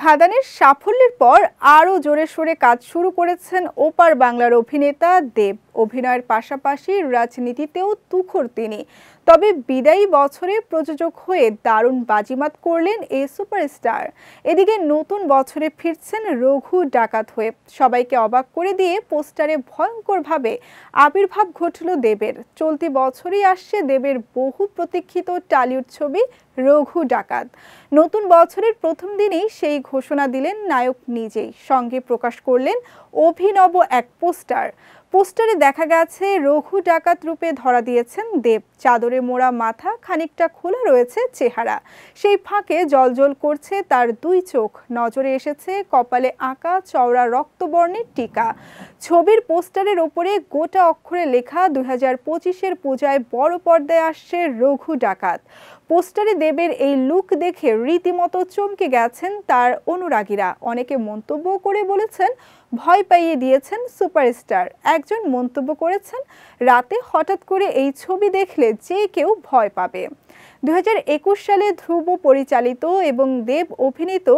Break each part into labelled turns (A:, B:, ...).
A: খাদানের সাফল্যের পর আরও জোরে সোরে কাজ শুরু করেছেন ওপার বাংলার অভিনেতা দেব। অভিনয়ের পাশাপাশি রাজনীতিতেও তুখোড় তিনি। তবে বিদায়ী বছরে প্রযোজক হয়ে দারুণ বাজিমাত করলেন এই সুপারস্টার। এদিকে নতুন বছরে ফিরছেন রঘু ডাকাত হয়ে। সবাইকে অবাক করে দিয়ে পোস্টারে ভয়ঙ্করভাবে আবির্ভাব ঘটল দেবের। চলতি বছরই আসছে দেবের বহু প্রতীক্ষিত টলিউড ছবি রঘু ডাকাত। নতুন বছরের প্রথম দিনেই সেই ঘোষণা দিলেন নায়ক নিজেই। সঙ্গে প্রকাশ করলেন অভিনব এক পোস্টারে দেখা গেছে রঘু ডাকাত রূপে ধরা দিয়েছেন দেব। চাদরে মোড়া মাথা, খানিকটা খোলা রয়েছে চেহারা, সেই ফাঁকে জ্বলজ্বল করছে তার দুই চোখ। নজরে এসেছে কপালে আঁকা চওড়া রক্তবর্ণের টিকা। ছবির পোস্টারের ওপরে গোটা অক্ষরে লেখা 2025-এর পূজায় বড় পর্দায় আসছে রঘু ডাকাত। পোস্টারে দেবের এই লুক দেখে রীতিমতো চমকে গেছেন তার অনুরাগীরা। অনেকে মন্তব্য করে বলেছেন ভয় পাইয়ে দিয়েছেন সুপারস্টার। একজন মন্তব্য করেছেন, রাতে হঠাৎ করে এই ছবি দেখলে যে কেউ ভয় পাবে। 2021 সালে ধ্রুব পরিচালিত এবং দেব অভিনীত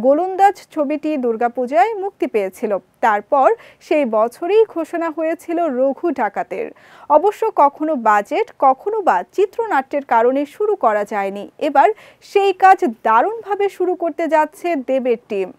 A: গোলন্দাজ ছবিটি দুর্গাপূজায় মুক্তি পেয়েছিল। তারপর সেই বছরেই ঘোষণা হয়েছিল রঘু ডাকাতের। অবশ্য কখনো বাজেট, কখনো বা চিত্রনাট্যের কারণে শুরু করা যায়নি। এবার সেই কাজ দারুণভাবে শুরু করতে যাচ্ছে দেবের টিম।